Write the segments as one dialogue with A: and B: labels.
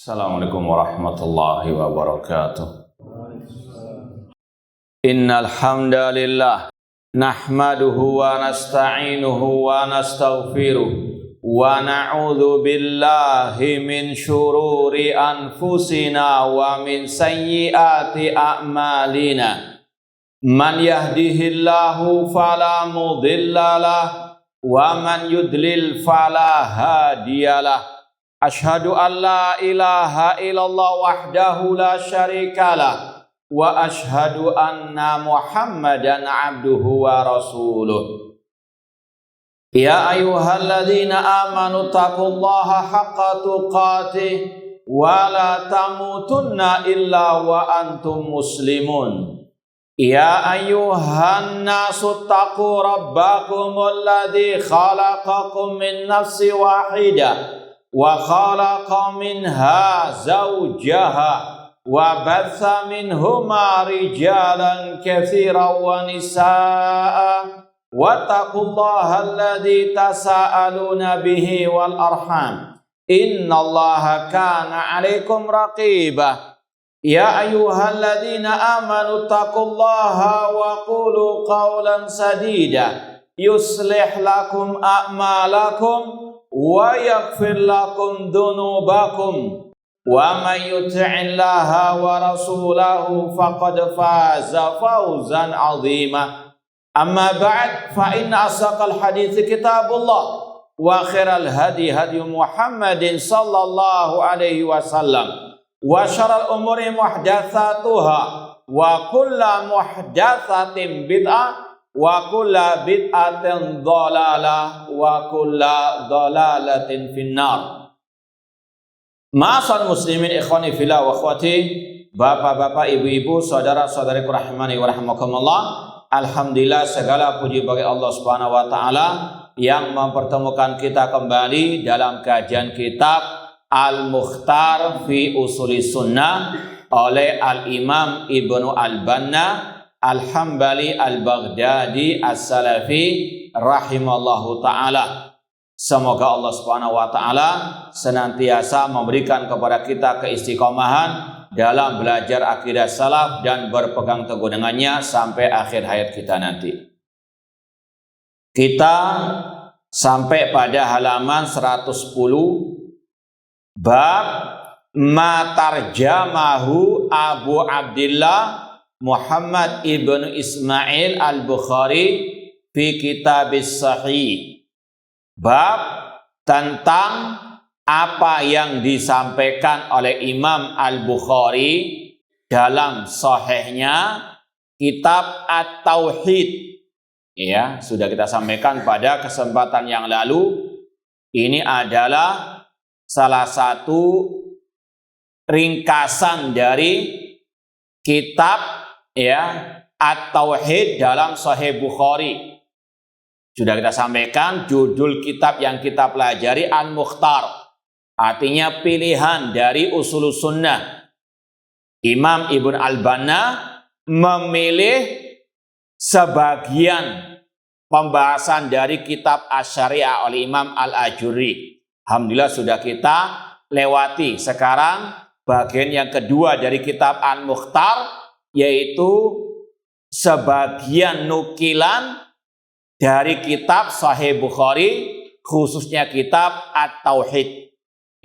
A: Assalamualaikum warahmatullahi wabarakatuh. Innal hamdalillah nahmaduhu wa nasta'inuhu wa nastaghfiruh wa na'udzu billahi min syururi anfusina wa min sayyiati a'malina. Man yahdihillahu fala mudhillalah wa man yudlil fala hadiyalah. Ashhadu an la ilaha illallah wahdahu la syarikalah wa ashhadu anna Muhammadan abduhu wa rasuluh. Ya ayyuhalladzina amanu taqullaha haqqa tuqatih wa la tamutunna illa wa antum muslimun. Ya ayyuhan nasu taqu rabbakumul ladzi khalaqakum min nafsin wahidah wa khalaqa minha zawjaha wa batha minhuma rijalan katsiran wa nisaa'a wattaqullaha alladzi tasaaluna bihi wal arham innallaha kana 'alaikum raqiba. Ya ayyuhalladzina amanu taqullaha wa qulu qawlan sadida yuslih lakum a'malakum wa yaghfir lakum dhunubakum wa may yuti'illaha wa rasulahu faqad faza fawzan 'azima. Amma ba'd, fa inna asaqal hadithi kitabullah wa khairal hadi hadi Muhammadin sallallahu alaihi wasallam wa syarrul umuri muhdatsatuha wa kullu muhdatsatin bid'ah wa kulla bid'atin dhalalah wa kulla dhalalatin finnar. Ma'asal muslimin ikhwani fillah wa akhwati, bapak-bapak, ibu-ibu, saudara-saudariku rahimani wa rahimakumullah. Alhamdulillah, segala puji bagi Allah Subhanahu wa taala yang mempertemukan kita kembali dalam kajian kitab Al-Mukhtar fi Usuli Sunnah oleh Al-Imam Ibnu Al-Banna Al-Hambali Al-Baghdadi As-Salafi rahimallahu ta'ala. Semoga Allah subhanahu wa ta'ala senantiasa memberikan kepada kita keistiqomahan dalam belajar akidah salaf dan berpegang teguh dengannya sampai akhir hayat kita nanti. Kita sampai pada halaman 110 bab Matarjamahu Abu Abdillah Muhammad ibnu Ismail al-Bukhari fi kitabis sahih. Bab tentang apa yang disampaikan oleh Imam Al-Bukhari dalam sahihnya kitab At-Tauhid. Ya, sudah kita sampaikan pada kesempatan yang lalu. Ini adalah salah satu ringkasan dari kitab At-Tauhid dalam Sahih Bukhari. Sudah kita sampaikan judul kitab yang kita pelajari Al-Mukhtar, artinya pilihan dari Usulus Sunnah. Imam Ibnu Al-Banna memilih sebagian pembahasan dari kitab Asy-Syari'ah oleh Imam Al-Ajurri. Alhamdulillah sudah kita lewati. Sekarang bagian yang kedua dari kitab Al-Mukhtar, yaitu sebagian nukilan dari kitab Sahih Bukhari, khususnya kitab At-Tauhid.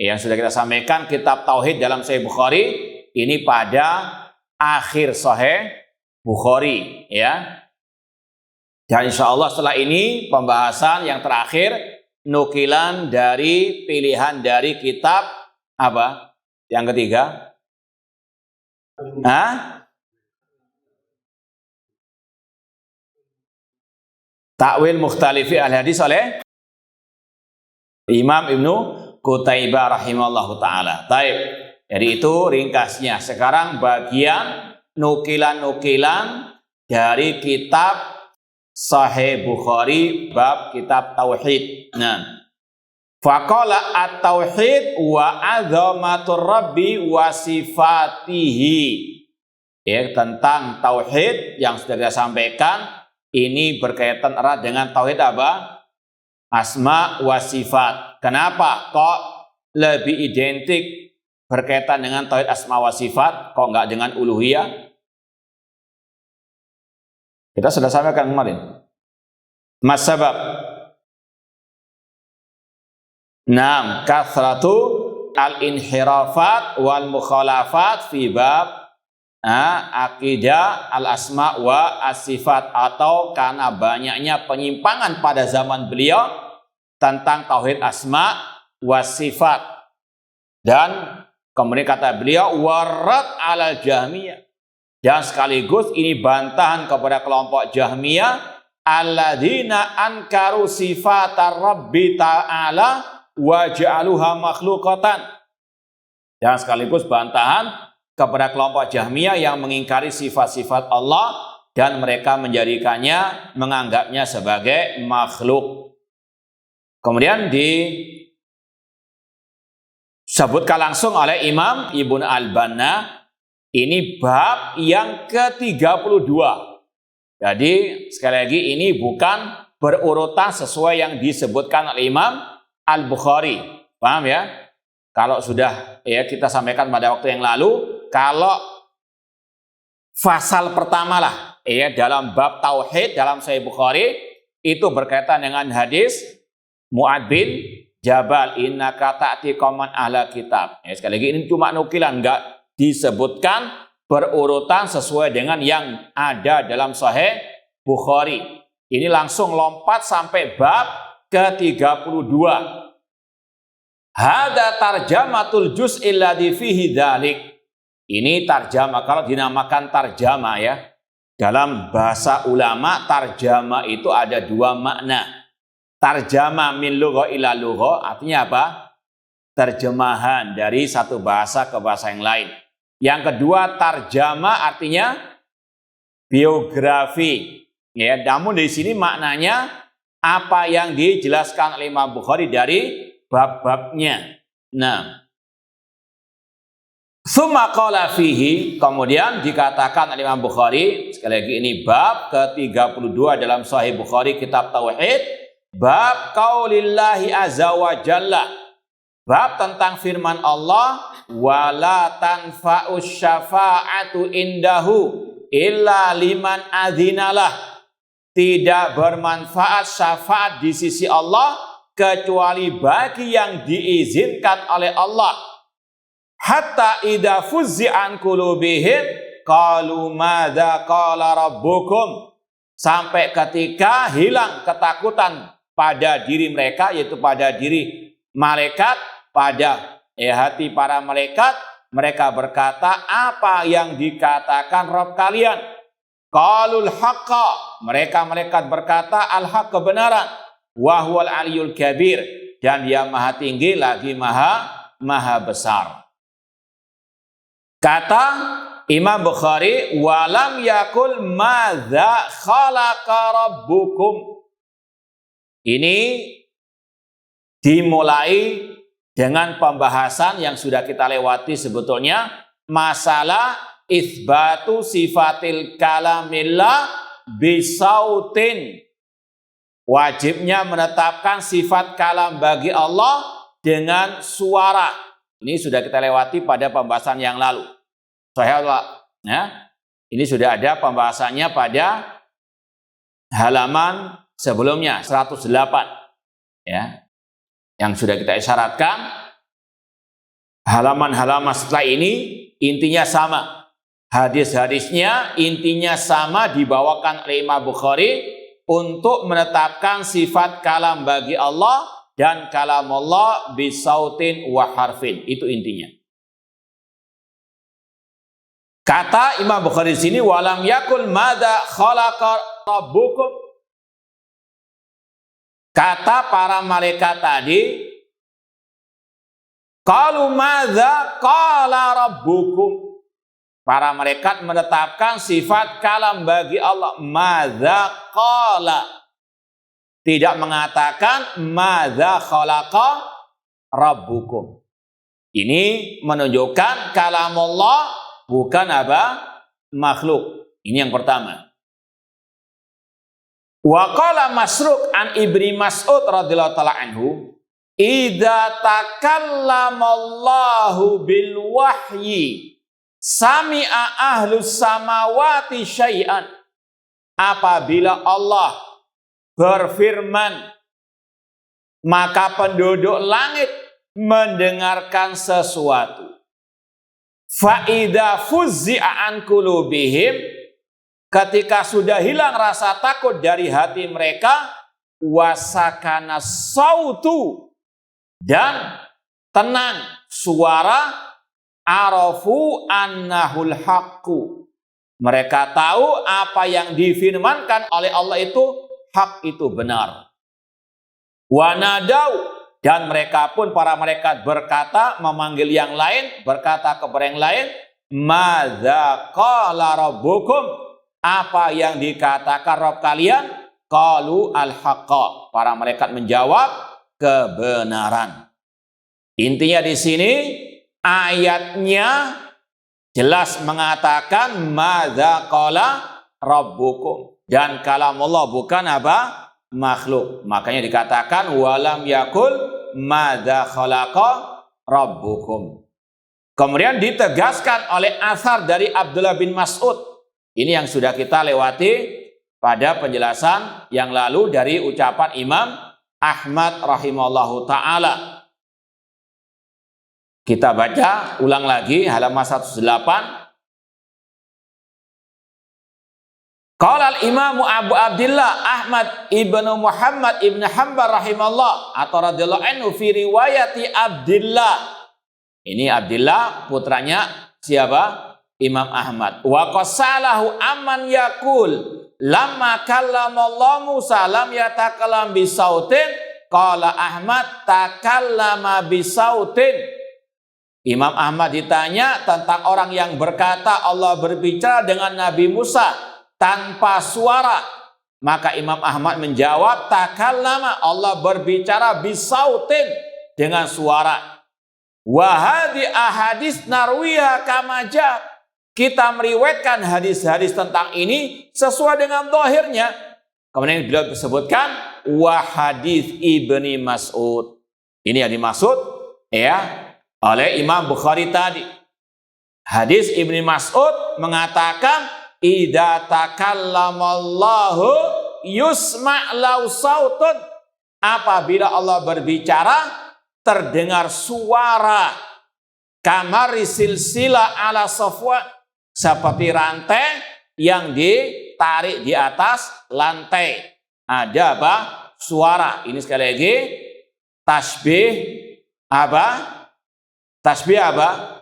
A: Yang sudah kita sampaikan kitab Tauhid dalam Sahih Bukhari ini pada akhir Sahih Bukhari, ya. Dan insya Allah setelah ini pembahasan yang terakhir, nukilan dari pilihan dari kitab apa? Yang ketiga? Ta'wil Mukhtalifi al-Hadis oleh Imam Ibnu Qutaibah rahimahullahu ta'ala. Taib. Jadi itu ringkasnya. Sekarang bagian nukilan-nukilan dari kitab Sahih Bukhari bab kitab Tauhid. Nah, faqala at-tauhid wa 'azamatur rabbi wa sifatihi. Ya, tentang tauhid yang sudah kita sampaikan, ini berkaitan erat dengan tauhid apa? Asma wa sifat. Kenapa kok lebih identik berkaitan dengan tauhid asma wa sifat, kok enggak dengan uluhiyah? Kita sudah sampaikan kemarin. Mas sabab. Naam, kathratu al-inhirafat wal mukhalafat fi bab akidah al-asma wa as-sifat, atau karena banyaknya penyimpangan pada zaman beliau tentang tauhid asma wa sifat. Dan kemudian kata beliau warad ala Jahmiyah, dan sekaligus ini bantahan kepada kelompok Jahmiyah alladzina ankaru sifatar rabbi ta'ala wa ja'aluha makhluqatan, dan sekaligus bantahan kepada kelompok Jahmiyah yang mengingkari sifat-sifat Allah dan mereka menjadikannya, menganggapnya sebagai makhluk. Kemudian disebutkan langsung oleh Imam Ibnu Al-Banna, ini bab yang ke-32. Jadi sekali lagi ini bukan berurutan sesuai yang disebutkan oleh Imam Al-Bukhari. Paham ya? Kalau sudah ya kita sampaikan pada waktu yang lalu, kalau pasal pertama lah ya dalam bab tauhid dalam Sahih Bukhari itu berkaitan dengan hadis Mu'adz bin Jabal, innaka ta'ti qauman ahla kitab. Ya, sekali lagi ini cuma nukilan, enggak disebutkan berurutan sesuai dengan yang ada dalam Sahih Bukhari. Ini langsung lompat sampai bab ke-32. Hada tarjamatul juz'il ladzi fihi dzalik. Ini tarjama, kalau dinamakan tarjama ya. Dalam bahasa ulama tarjama itu ada dua makna. Tarjama min lugha ila lugha, artinya apa? Terjemahan dari satu bahasa ke bahasa yang lain. Yang kedua, tarjama artinya biografi. Ya, namun di sini maknanya apa yang dijelaskan oleh Imam Bukhari dari bab-babnya. Nah, summa qala fihi, kemudian dikatakan oleh Imam Bukhari, sekali lagi ini bab ke-32 dalam Sahih Bukhari kitab Tauhid, bab qaulillahi azza wa jalla, bab tentang firman Allah, wala tanfa'us syafa'atu indahu illa liman adzinalah, tidak bermanfaat syafaat di sisi Allah kecuali bagi yang diizinkan oleh Allah. Hatta idza fuzzi'an qulubihim qalu madza qala rabbukum, sampai ketika hilang ketakutan pada diri mereka, yaitu pada diri malaikat, pada hati para malaikat, mereka berkata, apa yang dikatakan Rabb kalian? Qalul haqqa, mereka malaikat berkata al-haq, kebenaran, wa huwal aliyul kabir, dan dia maha tinggi lagi maha besar. Kata Imam Bukhari, walam yakul madza khalaqa rabbukum. Ini dimulai dengan pembahasan yang sudah kita lewati sebetulnya, masalah itsbatu sifatil kalamillah bisautin, wajibnya menetapkan sifat kalam bagi Allah dengan suara. Ini sudah kita lewati pada pembahasan yang lalu. Sahih ya. Ini sudah ada pembahasannya pada halaman sebelumnya 108 ya. Yang sudah kita isyaratkan, halaman-halaman setelah ini intinya sama. Hadis-hadisnya intinya sama, dibawakan oleh Imam Bukhari untuk menetapkan sifat kalam bagi Allah dan kalam Allah bisautin wa harfin. Itu intinya. Kata Imam Bukhari di sini, walam yakul madza khalaqa rabbukum. Kata para malaikat tadi, qalu madza qala rabbukum. Para malaikat menetapkan sifat kalam bagi Allah, madza qala. Tidak mengatakan madza khalaqa rabbukum. Ini menunjukkan kalam Allah bukan apa? Makhluk. Ini yang pertama. Wa qala Masruq an Ibni Mas'ud radhiyallahu taala anhu, idza takallamallahu bil wahyi sami'a ahlus samawati syai'an. Apabila Allah berfirman, maka penduduk langit mendengarkan sesuatu. Fa idza fuzzi'a an qulubihim, ketika sudah hilang rasa takut dari hati mereka, wasakana sautu, dan tenang suara, arafu annahul haqqu, mereka tahu apa yang difirmankan oleh Allah itu hak, itu benar. Wanadau, dan mereka pun para malaikat berkata, memanggil yang lain, berkata kepada yang lain, madza qala rabbukum, apa yang dikatakan Rabb kalian? Qalu al-haqqa, para malaikat menjawab kebenaran. Intinya di sini ayatnya jelas mengatakan madza qala rabbukum, dan kalamullah bukan apa? Makhluk. Makanya dikatakan walam yakul madza khalaqa rabbukum. Kemudian ditegaskan oleh asar dari Abdullah bin Mas'ud. Ini yang sudah kita lewati pada penjelasan yang lalu dari ucapan Imam Ahmad rahimahullahu ta'ala. Kita baca ulang lagi halaman 108. Qala al-Imam Abu Abdillah Ahmad ibnu Muhammad ibnu Hanbal rahimahullah atau radhiyallahu anhu fi riwayati Abdillah. Ini Abdillah putranya siapa? Imam Ahmad. Wa qasalahu amman yaqul lamma kallamallahu Musa lam yatakallam bisautin, qala Ahmad takallama bisautin. Imam Ahmad ditanya tentang orang yang berkata Allah berbicara dengan Nabi Musa tanpa suara, maka Imam Ahmad menjawab takallama, Allah berbicara bisautin, dengan suara. Wa hadhi ahadits narwiha kama ja, kita meriwayatkan hadis-hadis tentang ini sesuai dengan zahirnya. Kemudian beliau disebutkan wa hadis Ibni Mas'ud. Ini yang dimaksud ya oleh Imam Bukhari tadi. Hadis Ibni Mas'ud mengatakan idza takallamallahu yusma' lau sautun, apabila Allah berbicara terdengar suara, kamari silsila ala safwa, seperti rantai yang ditarik di atas lantai. Ada apa? Suara. Ini sekali lagi tasbih apa? Tasbih apa?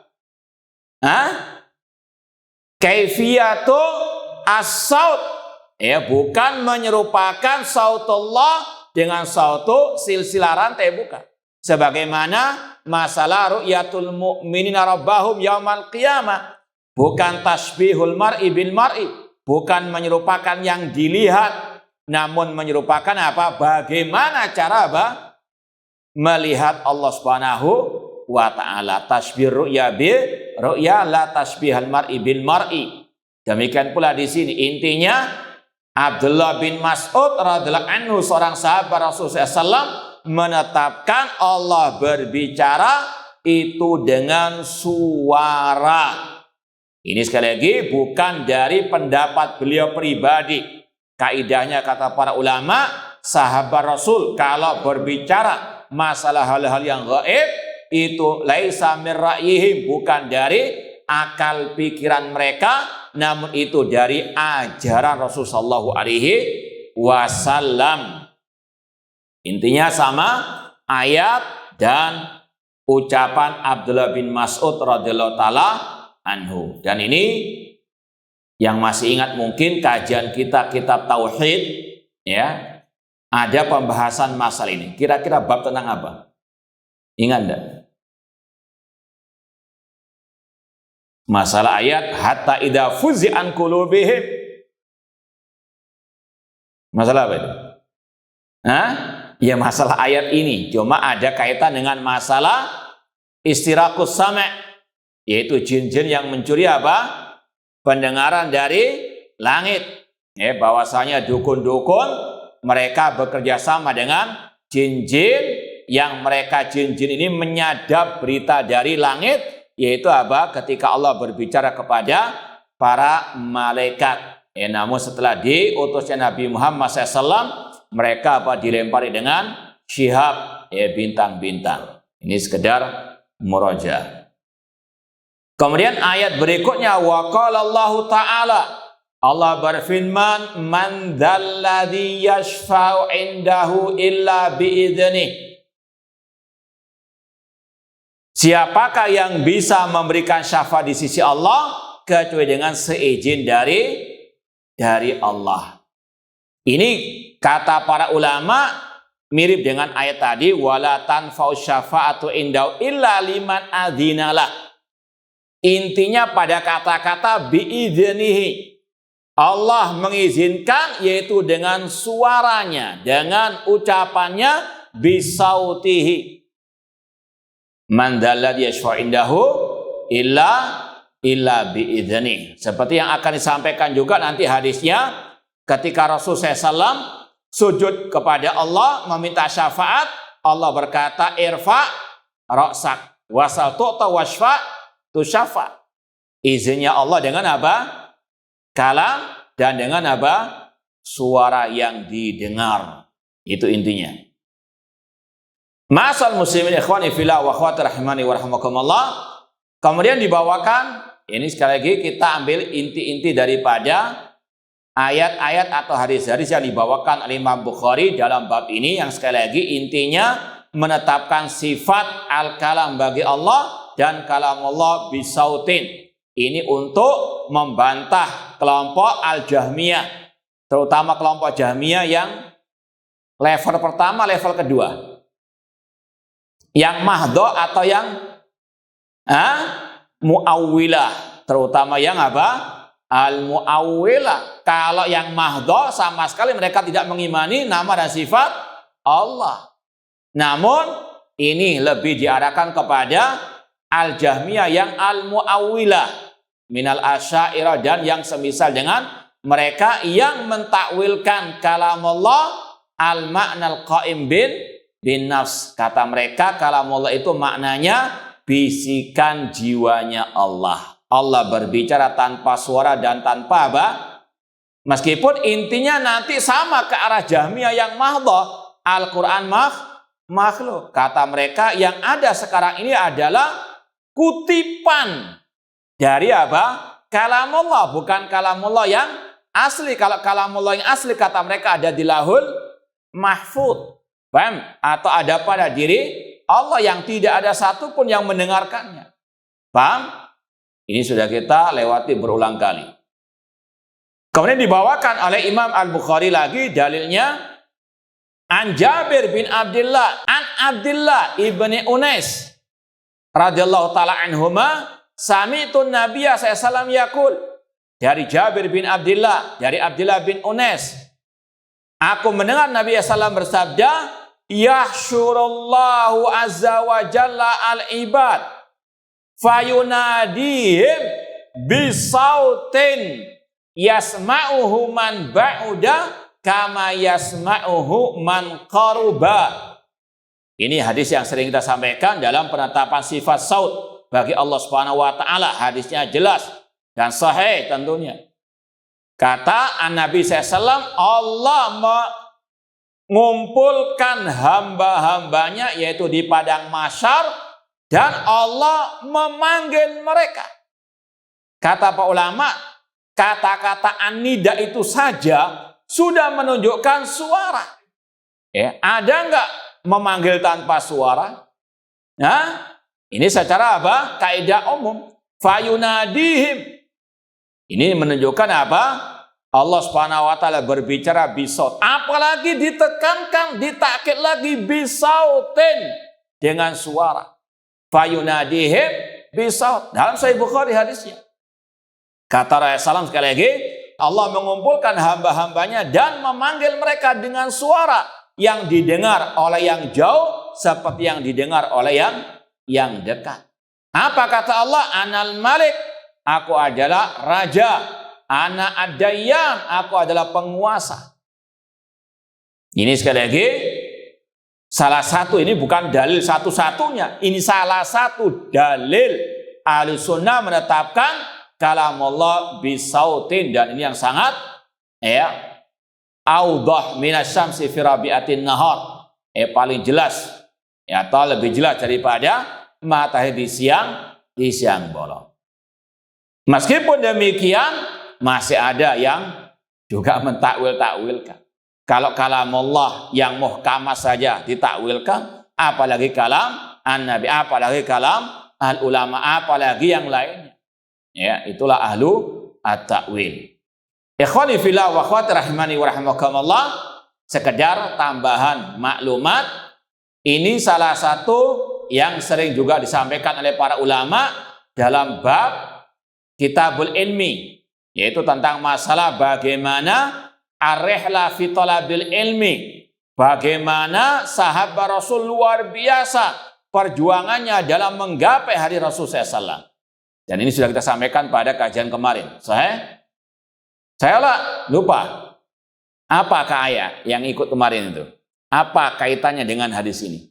A: Kaifiyatu as-saut. Ya, bukan menyerupakan sautullah dengan sautu silsilah rantai, bukan. Sebagaimana masalah ru'yatul mu'minina rabbahum yaumal qiyamah. Bukan tasbihul mar'i bil mar'i, bukan menyerupakan yang dilihat, namun menyerupakan apa? Bagaimana cara apa? Melihat Allah Subhanahu wa ta'ala. Tasbih ru'ya bil ru'ya, la tasbihal mar'i bil mar'i. Demikian pula di sini intinya Abdullah bin Mas'ud radhiyallahu anhu, seorang sahabat Rasulullah SAW, menetapkan Allah berbicara itu dengan suara. Ini sekali lagi bukan dari pendapat beliau pribadi. Kaidahnya kata para ulama, sahabat Rasul kalau berbicara masalah hal-hal yang gaib itu laisa min ra'yihim, bukan dari akal pikiran mereka, namun itu dari ajaran Rasul sallallahu alaihi wasallam. Intinya sama ayat dan ucapan Abdullah bin Mas'ud radhiyallahu taala anhu. Dan ini yang masih ingat mungkin kajian kita kitab tauhid, ya, ada pembahasan masalah ini. Kira-kira bab tentang apa? Ingat enggak? Masalah ayat hatta idza fuzi'an qulubihim. Masalah apa itu? Ya masalah ayat ini. Cuma ada kaitan dengan masalah istirakus sama', yaitu jin-jin yang mencuri apa? Pendengaran dari langit. Ya, bahwasanya dukun-dukun mereka bekerja sama dengan jin-jin yang mereka jin-jin ini menyadap berita dari langit, yaitu apa? Ketika Allah berbicara kepada para malaikat. Namun setelah diutusnya Nabi Muhammad SAW, mereka dilempari dengan syihab, bintang-bintang. Ini sekedar murajaah. Kemudian ayat berikutnya, wa qala Allah Ta'ala, Allah berfirman, man dzalladzi yashfa'u indahu illa bi'idznih. Siapakah yang bisa memberikan syafaat di sisi Allah kecuali dengan seizin dari Allah. Ini kata para ulama mirip dengan ayat tadi, wala tanfa'u syafa'atu indahu illa liman adzinalah. Intinya pada kata-kata bi'idznihi, Allah mengizinkan, yaitu dengan suaranya, dengan ucapannya, bisautihi. Man dzalladzi yashfa'u indahu illa bi'idznih. Seperti yang akan disampaikan juga nanti hadisnya, ketika Rasulullah SAW sujud kepada Allah meminta syafaat, Allah berkata, irfa ra'sak wasal tu'ta washfa tusyafa. Izinnya Allah dengan apa? Kalam, dan dengan apa? Suara yang didengar. Itu intinya. Ma'asal muslimin ikhwani fillah wa akhwati rahimani wa rahimakumullah. Kemudian dibawakan, ini sekali lagi kita ambil inti-inti daripada ayat-ayat atau hadis-hadis yang dibawakan oleh Imam Bukhari dalam bab ini, yang sekali lagi intinya menetapkan sifat al-kalam bagi Allah dan kalam Allah bisautin. Ini untuk membantah kelompok al-Jahmiyah, terutama kelompok Jahmiyah yang level pertama, level kedua, yang mahdo atau yang mu'awwilah, terutama yang apa? Al-mu'awwilah. Kalau yang mahdo sama sekali mereka tidak mengimani nama dan sifat Allah. Namun ini lebih diarahkan kepada al-Jahmiyah yang al-mu'awwilah minal asy'ariyah dan yang semisal dengan mereka yang mentakwilkan kalam Allah al-ma'nal qa'im bin nafs. Kata mereka kalam Allah itu maknanya bisikan jiwanya Allah. Allah berbicara tanpa suara dan tanpa apa? Meskipun intinya nanti sama ke arah Jahmiyah yang mahdhah, Al-Quran makhluk. Kata mereka yang ada sekarang ini adalah kutipan dari apa? Kalam Allah, bukan kalam Allah yang asli. Kalau kalam Allah yang asli kata mereka ada di Lauhul Mahfuz. Paham? Atau ada pada diri Allah yang tidak ada satupun yang mendengarkannya. Paham? Ini sudah kita lewati berulang kali. Kemudian dibawakan oleh Imam Al-Bukhari lagi dalilnya, an Jabir bin Abdullah an Abdullah ibni Unais radhiyallahu taala anhuma sami'tu Nabiyya sallallahu yaqul. Dari Jabir bin Abdullah, dari Abdullah bin Unais, aku mendengar Nabi sallallahu bersabda, yahsyurullahu azza wa jalla al-ibad fayunadihim bisautin yasma'uhu man ba'uda kama yasma'uhu man qaruba. Ini hadis yang sering kita sampaikan dalam penetapan sifat saut bagi Allah Subhanahu wa taala. Hadisnya jelas dan sahih tentunya. Kata Nabi SAW, Allah mengumpulkan hamba-hambanya yaitu di padang mahsyar dan Allah memanggil mereka. Kata para ulama, kata-kata an-nida itu saja sudah menunjukkan suara. Ada enggak memanggil tanpa suara? Nah, ini secara apa? Kaidah umum. Fayunadihim. Ini menunjukkan apa? Allah Subhanahu wa taala berbicara bisaut. Apalagi ditekankan, ditakkid lagi bisautin, dengan suara. Fayunadihim bisaut. Dalam Sahih Bukhari hadisnya. Kata Rasulullah sekali lagi, Allah mengumpulkan hamba-hambanya dan memanggil mereka dengan suara yang didengar oleh yang jauh seperti yang didengar oleh yang dekat. Apa kata Allah? Anal Malik, aku adalah raja. Ana ad-dayyan, aku adalah penguasa. Ini sekali lagi salah satu, ini bukan dalil satu-satunya, ini salah satu dalil Ahlussunnah menetapkan kalamullah bisautin, dan ini yang sangat audah minasyamsi fi rabi'atin nahar, paling jelas atau lebih jelas daripada matahari di siang bolong. Meskipun demikian masih ada yang juga mentakwil-takwilkan. Kalau kalamullah yang muhkamah saja ditakwilkan, apalagi kalam an-nabi, apalagi kalam al-ulama, apalagi yang lainnya. Ya, itulah ahlu at-takwil. Ikhwani fillah wa akhwati rahimani wa rahimakumullah, sekedar tambahan maklumat, ini salah satu yang sering juga disampaikan oleh para ulama dalam bab kitabul ilmi, yaitu tentang masalah bagaimana ar-rihla fi talabil ilmi, bagaimana sahabat Rasul luar biasa perjuangannya dalam menggapai hari Rasul SAW. Dan ini sudah kita sampaikan pada kajian kemarin. Saya lupa apakah ayat yang ikut kemarin itu, apa kaitannya dengan hadis ini.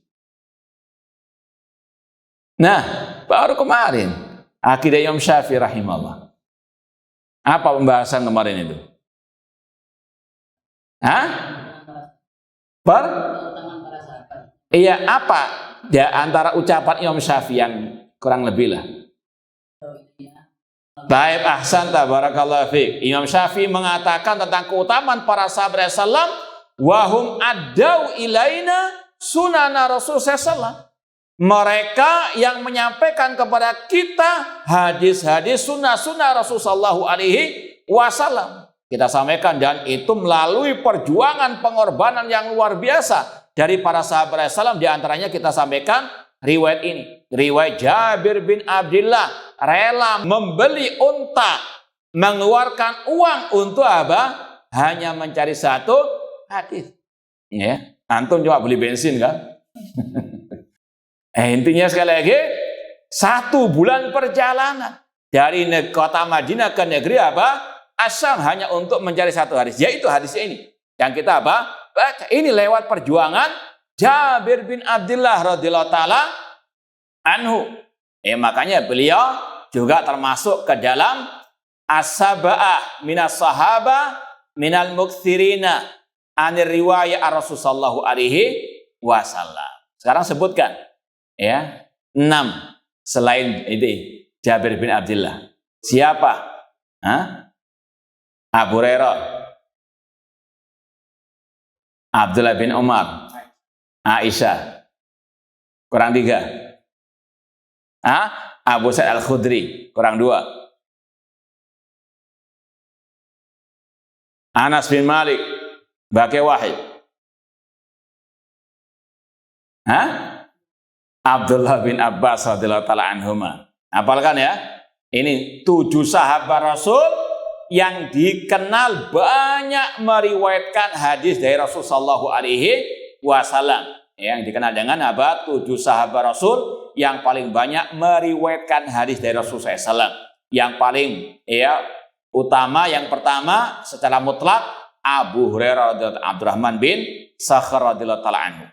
A: Nah, baru kemarin akidah Imam Syafi'i rahimahullah. Apa pembahasan kemarin itu? Iya, apa di antara ucapan Imam Syafi'i yang kurang lebih lah? Baik, ahsan, tabarakallahu fiik. Imam Syafi'i mengatakan tentang keutamaan para sahabat Rasulullah, wahum addau ilaina sunana Rasul sallallahu. Mereka yang menyampaikan kepada kita hadis-hadis sunnah-sunnah Rasulullah SAW. Kita sampaikan, dan itu melalui perjuangan pengorbanan yang luar biasa dari para sahabat Rasulullah. Di antaranya kita sampaikan riwayat ini. Riwayat Jabir bin Abdullah rela membeli unta, mengeluarkan uang untuk apa? Hanya mencari satu hadis. Ya, antum coba beli bensin kan? Intinya sekali lagi, 1 bulan perjalanan dari kota Madinah ke negeri apa? Asyam, hanya untuk mencari satu hadis, yaitu hadis ini yang kita apa? Baca. Ini lewat perjuangan Jabir bin Abdullah radhiyallahu taala anhu. Makanya beliau juga termasuk ke dalam as-sab'ah minas sahaba minal muktsirina anir riwayat Rasulullah alaihi wasallam. Sekarang sebutkan 6 selain itu Jabir bin Abdullah. Siapa? Abu Hurairah, Abdullah bin Umar, Aisyah. Kurang 3. Abu Sa'id Al-Khudri. Kurang 2. Anas bin Malik. Baqi wahid. Abdullah bin Abbas radhiyallahu taala anhuma. Hafalkan ya. Ini 7 sahabat Rasul yang dikenal banyak meriwayatkan hadis dari Rasul sallallahu alaihi wasallam. Yang dikenal dengan apa? 7 sahabat Rasul yang paling banyak meriwayatkan hadis dari Rasul SAW. Yang paling utama, yang pertama secara mutlak Abu Hurairah radhiyallahu Abdurrahman bin Sakhr radhiyallahu taala anhu.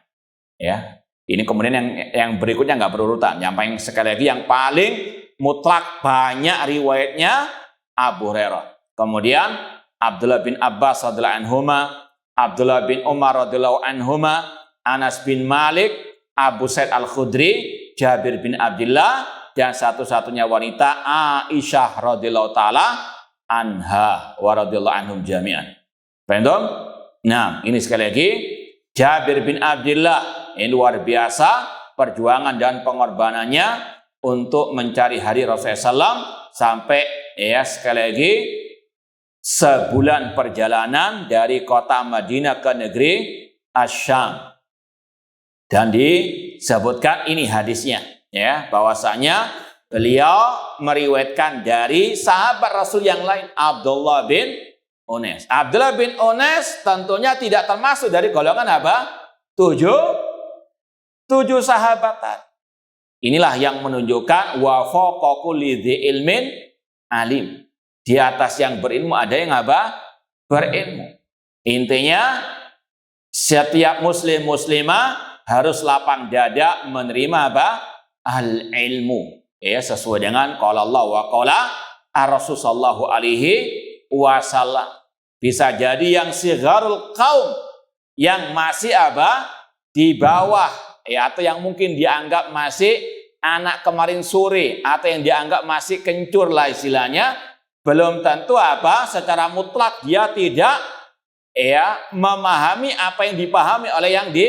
A: Ya. Ini kemudian yang berikutnya nggak berurutan. Yang paling sekali lagi yang paling mutlak banyak riwayatnya Abu Hurairah. Kemudian Abdullah bin Abbas radhiyallahu anhuma, Abdullah bin Umar radhiyallahu anhuma, Anas bin Malik, Abu Sa'id Al-Khudri, Jabir bin Abdullah, dan satu-satunya wanita Aisyah radhiyallahu taala anha wa radhiyallahu anhum jami'an. Paham? Nah, ini sekali lagi Jabir bin Abdullah. Ini luar biasa perjuangan dan pengorbanannya untuk mencari hari Rasulullah SAW sampai sekali lagi sebulan perjalanan dari kota Madinah ke negeri Asyam. Dan disebutkan ini hadisnya, bahwasanya beliau meriwayatkan dari sahabat Rasul yang lain, Abdullah bin Unais. Abdullah bin Unais tentunya tidak termasuk dari golongan apa? 7 sahabatan. Inilah yang menunjukkan wa fawqa kulli dzi ilmin alim. Di atas yang berilmu ada yang apa? Berilmu. Intinya setiap muslim muslimah harus lapang dada menerima apa? Al-ilmu. Ya, sesuai dengan qala Allah wa qala Ar-Rasul sallallahu alaihi wasallam. Bisa jadi yang sigharul qaum, yang masih apa? Di bawah, ya, atau yang mungkin dianggap masih anak kemarin sore, atau yang dianggap masih kencur lah istilahnya, belum tentu apa? Secara mutlak dia tidak memahami apa yang dipahami oleh yang di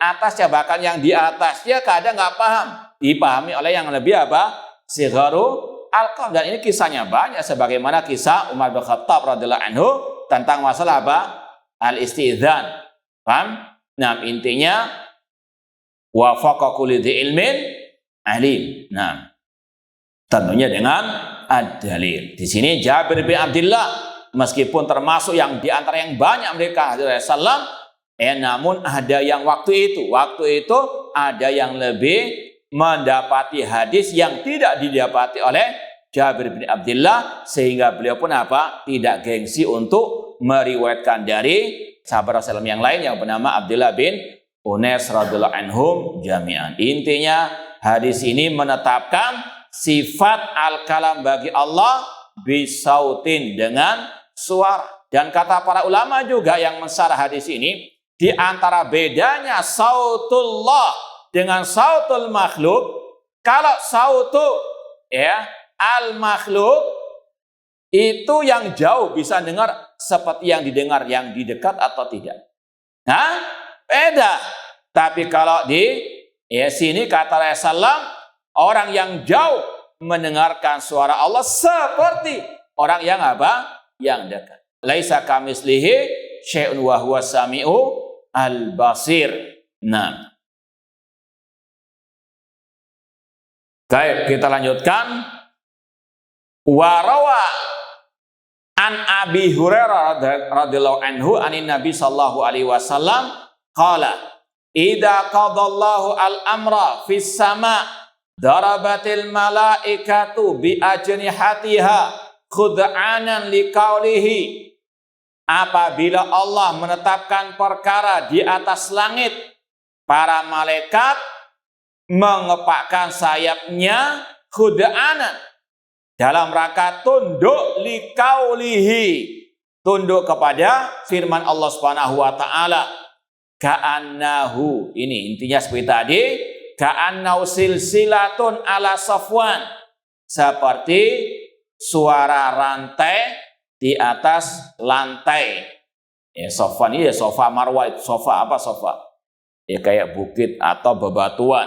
A: atasnya, bahkan yang di atasnya kadang nggak paham, dipahami oleh yang lebih apa? Sigharu al-qaum. Dan ini kisahnya banyak, sebagaimana kisah Umar bin Khattab radhiyallahu anhu tentang masalah apa? Al-istizan. Paham? Nah, intinya wa faqa kulli dzi ilmin alim. Nah, tentunya dengan ad-dalil. Di sini Jabir bin Abdullah, meskipun termasuk yang di antara yang banyak mereka hadis Rasulullah, namun ada yang waktu itu ada yang lebih mendapati hadis yang tidak didapati oleh Jabir bin Abdullah, sehingga beliau pun apa? Tidak gengsi untuk meriwayatkan dari sahabat Rasulullah yang lain yang bernama Abdullah bin Unais radhiyallahu anhum jami'an. Intinya hadis ini menetapkan sifat al-kalam bagi Allah bisautin, dengan suara. Dan kata para ulama juga yang mensyarah hadis ini, di antara bedanya sautullah dengan sautul makhluk, kalau sautu al-makhluk itu yang jauh bisa dengar seperti yang didengar yang di dekat atau tidak. Nah, beda. Tapi kalau di sini kata Rasulullah, orang yang jauh mendengarkan suara Allah seperti orang yang apa? Yang dekat. Laisa kamislihi syai'un wa huwa sami'u al-basir. Nah. Baik, kita lanjutkan. Warawa an Abi Hurairah radhiyallahu anhu anin Nabi sallallahu alaihi wasallam qala idza qadallahu al-amra fis sama darabatil malaikatu bi ajnihatiha khud'anan liqaulihi. Apabila Allah menetapkan perkara di atas langit, para malaikat mengepakkan sayapnya khud'anan, dalam rangka tunduk liqaulihi, tunduk kepada firman Allah Subhanahu wa taala. Ka'annahu, ini intinya seperti tadi, ka'annahu silsilatun ala Safwan, seperti suara rantai di atas lantai. Safwan ini sofa Marwah, itu sofa apa sofa? Kayak bukit atau bebatuan.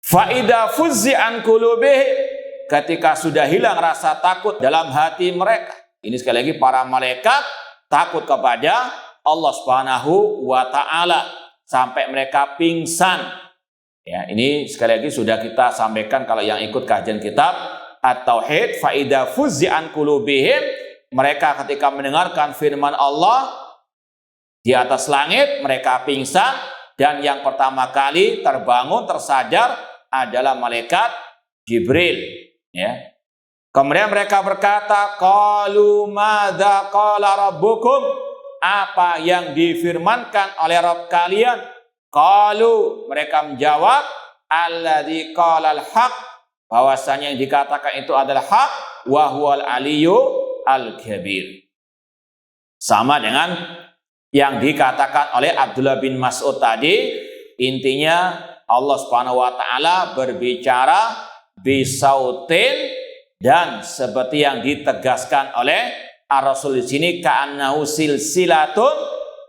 A: Fa idza fuzzi'an qulubihim, ketika sudah hilang rasa takut dalam hati mereka. Ini sekali lagi para malaikat takut kepada Allah Subhanahu wa taala sampai mereka pingsan. Ya, ini sekali lagi sudah kita sampaikan kalau yang ikut kajian kitab At-Tauhid, fa idza fuzzi'an qulubihim, mereka ketika mendengarkan firman Allah di atas langit mereka pingsan, dan yang pertama kali terbangun tersadar adalah malaikat Jibril. Ya. Kemudian mereka berkata, qalu madza qala rabbukum, apa yang difirmankan oleh Rabb kalian? Qalu, mereka menjawab, alladzi qala al-haq, bahwasanya yang dikatakan itu adalah hak, wa huwal aliyyu al-kabir. Sama dengan yang dikatakan oleh Abdullah bin Mas'ud tadi, intinya Allah Subhanahu wa taala berbicara bisautin, dan seperti yang ditegaskan oleh Ar-Rasul di sini, ka'annahu silsilatun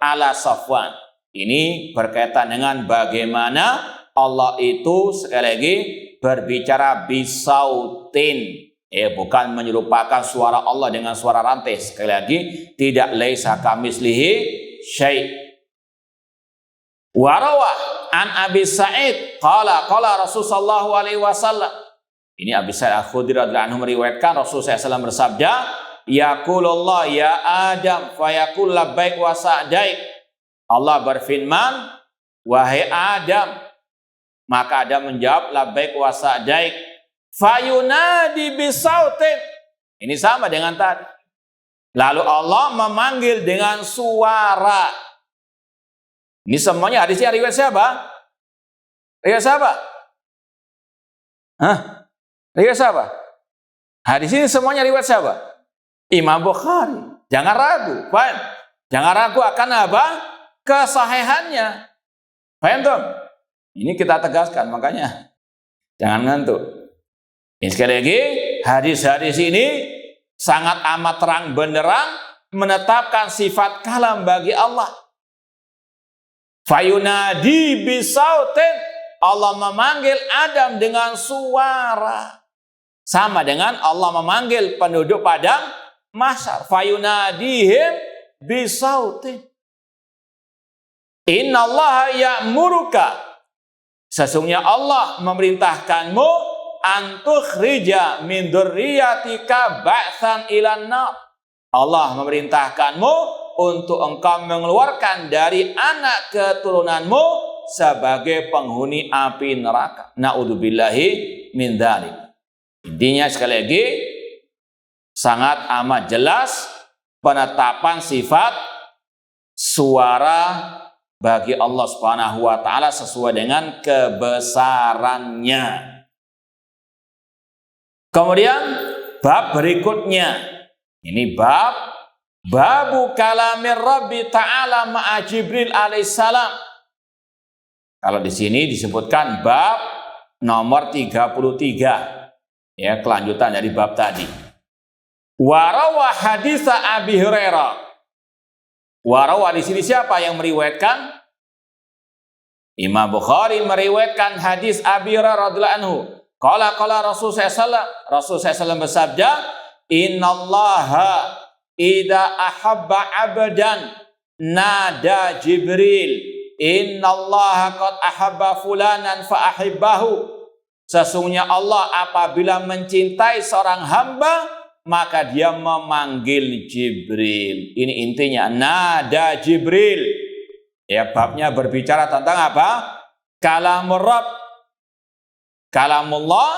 A: ala Safwan. Ini berkaitan dengan bagaimana Allah itu sekali lagi berbicara bisautin, bukan menyerupakan suara Allah dengan suara rantai. Sekali lagi, tidak laisa kamislihi syai'. Warawah an Abi Sa'id qala Rasul sallallahu alaihi wasallam. Ini Abi Sa'id Al-Khudri radhiyallahu anhu meriwayatkan Rasul SAW bersabda, yaqulullah ya Adam fayaqul labbaik wa sa'daik. Allah berfirman, wahai Adam, maka Adam menjawab labbaik wa sa'daik. Fayunadi bisautin. Ini sama dengan tadi. Lalu Allah memanggil dengan suara. Ini semuanya hadisnya riwayat siapa? Riwayat siapa? Riwayat siapa? Hadis ini semuanya riwayat siapa? Imam Bukhari. Jangan ragu, paham? Jangan ragu akan apa? Kesahihannya. Paham tuh? Ini kita tegaskan, makanya jangan ngantuk. Ini sekali lagi, hadis-hadis ini sangat amat terang benderang menetapkan sifat kalam bagi Allah. Fayunadi bisautin, Allah memanggil Adam dengan suara. Sama dengan Allah memanggil penduduk padang mahsyar. Fayunadihim bisautin. Innallaha ya'muruka. Sesungguhnya Allah memerintahkanmu antukhrija min dzurriyyatika ba'tsan ilan nar. Allah memerintahkanmu untuk engkau mengeluarkan dari anak keturunanmu sebagai penghuni api neraka. Na'udzubillahi min dzalik. Intinya sekali lagi sangat amat jelas penetapan sifat suara bagi Allah Subhanahu wa taala sesuai dengan kebesarannya. Kemudian bab berikutnya. Ini babu kalamir Rabbi Ta'ala ma'a Jibril alaihissalam. Kalau di sini disebutkan bab nomor 33. Ya, kelanjutan dari bab tadi. Warawa hadis Abi Hurairah. Warawa di sini siapa yang meriwayatkan? Imam Bukhari meriwayatkan hadis Abi Hurairah radhiyallahu anhu. Qala Rasulullah SAW bersabda, innallaha idza ahabba abdan nada Jibril innallaha qad ahabba fulanan fa ahibbahu. Sesungguhnya Allah apabila mencintai seorang hamba maka dia memanggil Jibril. Ini intinya nada Jibril. Ya, babnya berbicara tentang apa? Kalamur Rabb. Kalamullah,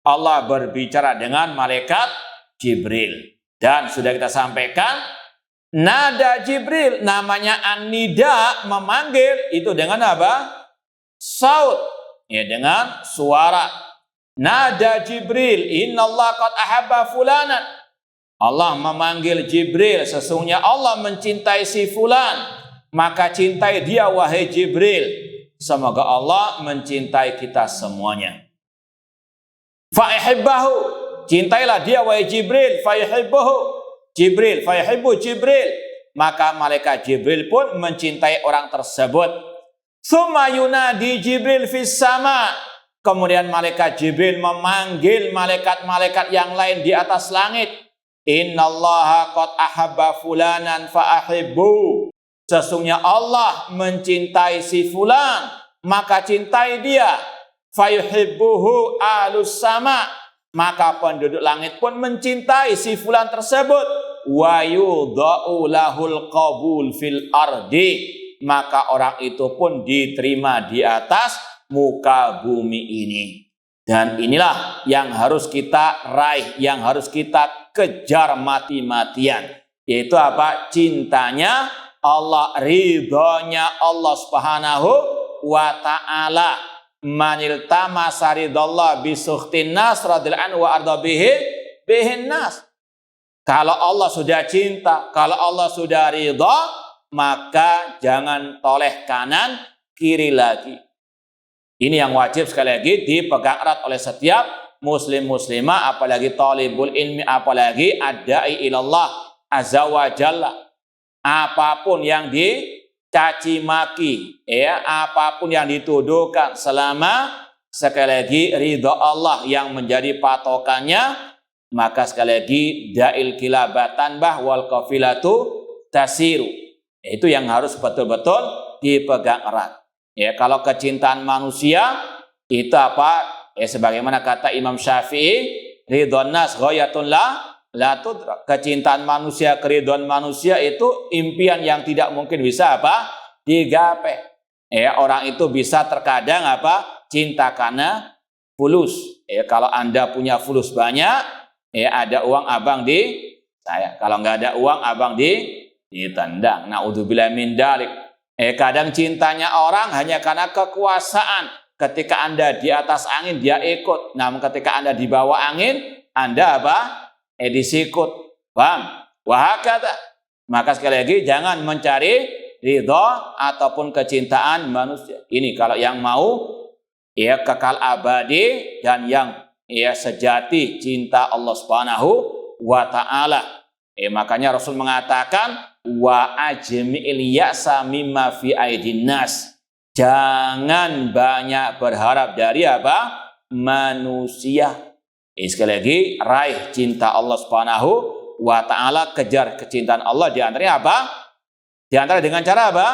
A: Allah berbicara dengan malaikat Jibril. Dan sudah kita sampaikan, nada Jibril namanya an-nida, memanggil, itu dengan apa? Saut, ya, dengan suara. Nada Jibril, innallaha qad ahabba fulanan. Allah memanggil Jibril, sesungguhnya Allah mencintai si fulan, maka cintai dia wahai Jibril. Semoga Allah mencintai kita semuanya. Fa'ihibbahu, cintailah dia wahai Jibril. Fa'ihibbuhu Jibril, fa'ihibbu Jibril, maka malaikat Jibril pun mencintai orang tersebut. Tsumma yunadi Jibril fis sama, kemudian malaikat Jibril memanggil malaikat-malaikat yang lain di atas langit. Innallaha qad ahabba fulanan fa'ahibbu. Sesungguhnya Allah mencintai si fulan, maka cintai dia. Fayuhibbuhu alus sama, maka penduduk langit pun mencintai si fulan tersebut. Wa yudha'u lahul qabul fil ardi, maka orang itu pun diterima di atas muka bumi ini. Dan inilah yang harus kita raih, yang harus kita kejar mati-matian, yaitu apa? Cintanya Allah, ridhonya Allah Subhanahu wa ta'ala. Manil tamasa ridallah bisukhtin nas radhiyallahu anhu wa arda bihin nas. Kalau Allah sudah cinta, kalau Allah sudah ridha, maka jangan toleh kanan kiri lagi. Ini yang wajib sekali lagi dipegang erat oleh setiap muslim muslimah, apalagi talibul ilmi, apalagi ad-da'i ilallah azza wa jalla. Apapun yang dicaci maki, ya, apapun yang dituduhkan, selama sekali lagi ridha Allah yang menjadi patokannya, maka sekali lagi da'il kilabatan bah wal qafilatu tasiru. Itu yang harus betul-betul dipegang erat. Ya, kalau kecintaan manusia itu apa? Ya, sebagaimana kata Imam Syafi'i, ridhon nas ghayatun la tudrak. Kecintaan manusia, keridhaan manusia itu impian yang tidak mungkin bisa apa? Digapai. Ya, orang itu bisa terkadang apa? Cinta karena fulus. Ya, kalau Anda punya fulus banyak, ya, ada uang abang di saya. Kalau nggak ada uang abang ditendang. Naudzubillah min dzalik. Kadang cintanya orang hanya karena kekuasaan. Ketika Anda di atas angin, dia ikut. Namun ketika Anda di bawah angin, Anda apa? Disikut. Paham? Wahakata. Maka sekali lagi, jangan mencari ridho ataupun kecintaan manusia. Ini kalau yang mau kekal abadi dan yang sejati cinta Allah Subhanahu wa ta'ala. Makanya Rasul mengatakan wa ajmi'il ya'sa mimma fi aidin nas. Jangan banyak berharap dari apa? Manusia. Sekali lagi, raih cinta Allah Subhanahu wa ta'ala, kejar kecintaan Allah di antaranya apa? Di antara dengan cara apa?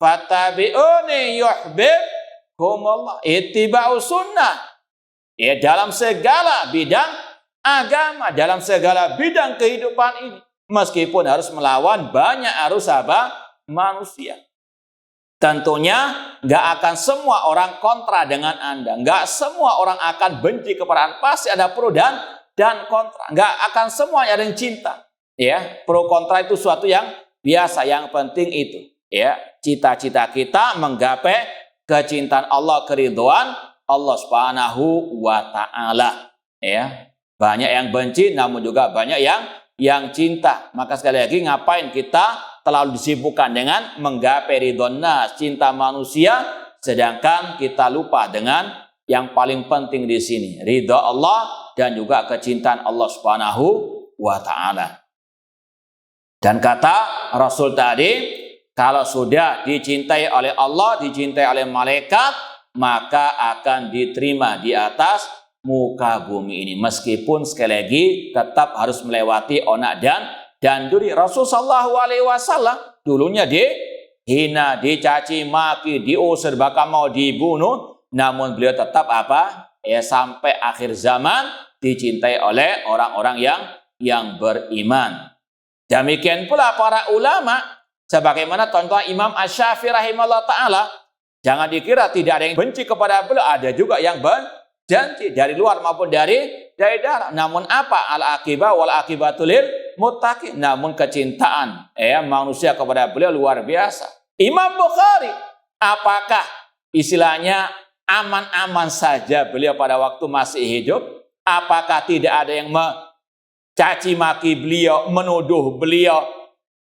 A: Fattabi'uni yuhibbukumullah. Ittiba'u sunnah. Dalam segala bidang agama, dalam segala bidang kehidupan ini. Meskipun harus melawan banyak arus apa? Manusia. Tentunya nggak akan semua orang kontra dengan Anda. Nggak semua orang akan benci kepada Anda. Pasti ada pro dan kontra. Nggak akan semuanya ada yang cinta. Pro kontra itu suatu yang biasa. Yang penting itu. Cita-cita kita menggapai kecintaan Allah, keridhaan Allah Subhanahu wa ta'ala. Banyak yang benci, namun juga banyak yang cinta. Maka sekali lagi, ngapain kita terlalu disibukkan dengan menggapai ridhon nas, cinta manusia, sedangkan kita lupa dengan yang paling penting di sini, ridha Allah dan juga kecintaan Allah Subhanahu wa ta'ala. Dan kata Rasul tadi, kalau sudah dicintai oleh Allah, dicintai oleh malaikat, maka akan diterima di atas muka bumi ini. Meskipun sekali lagi tetap harus melewati onak dan duri. Rasul sallallahu alaihi wasallam dulunya dihina, dicaci maki, diusir, bahkan mau dibunuh. Namun beliau tetap apa? Sampai akhir zaman dicintai oleh orang-orang yang beriman. Demikian pula para ulama, sebagaimana contoh Imam Asy-Syafi'i rahimahullah ta'ala. Jangan dikira tidak ada yang benci kepada beliau, ada juga yang benci dari luar maupun dari dalam. Namun apa? Al-aqibah wal aqibatul lil muttaqin. Namun kecintaan manusia kepada beliau luar biasa. Imam Bukhari, apakah istilahnya aman-aman saja beliau pada waktu masih hidup? Apakah tidak ada yang mencaci maki beliau, menuduh beliau,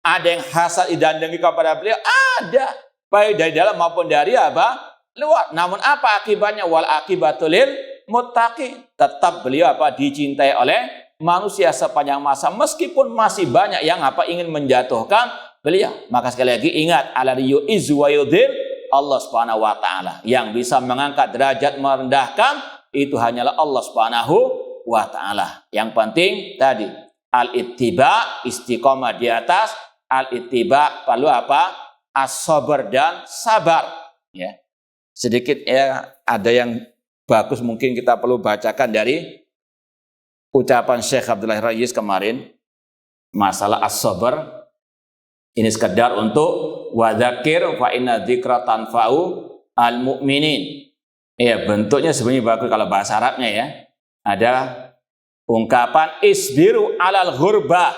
A: ada yang hasad dan dengki kepada beliau? Ada, baik dari dalam maupun dari apa? Luar. Namun apa akibatnya? Wal aqibatul lil muttaqin. Tetap beliau dicintai oleh manusia sepanjang masa, meskipun masih banyak yang ingin menjatuhkan beliau. Maka sekali lagi ingat, alladzi yu'izzu wa yudhil, Allah Subhanahu wa ta'ala. Yang bisa mengangkat derajat, merendahkan, itu hanyalah Allah Subhanahu wa ta'ala. Yang penting tadi al-ittiba, istiqomah di atas, al-ittiba perlu apa? As-sabr dan sabar. Sedikit ada yang bagus mungkin kita perlu bacakan dari ucapan Syekh Abdullah Rayis kemarin, masalah as-sabr. Ini sekedar untuk wadzakir fa inna dzikra tanfa'u al-mu'minin. Bentuknya sebenarnya bagus kalau bahasa Arabnya Ada ungkapan isbiru alal ghurba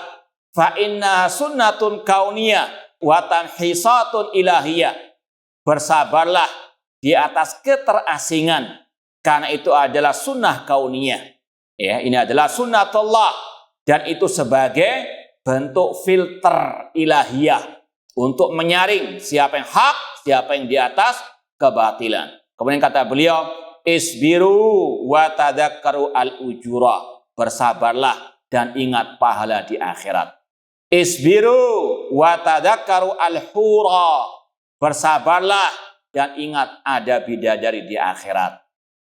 A: fa inna sunnatun kauniyah wa tanhisatun ilahiyah. Bersabarlah di atas keterasingan, karena itu adalah sunnah kauniyah. Ini adalah sunnatullah, dan itu sebagai bentuk filter ilahiyah untuk menyaring siapa yang hak, siapa yang di atas kebatilan. Kemudian kata beliau, isbiru wa tadakkaru al-ujura. Bersabarlah dan ingat pahala di akhirat. Isbiru wa tadakkaru al-hura. Bersabarlah dan ingat ada bidadari di akhirat.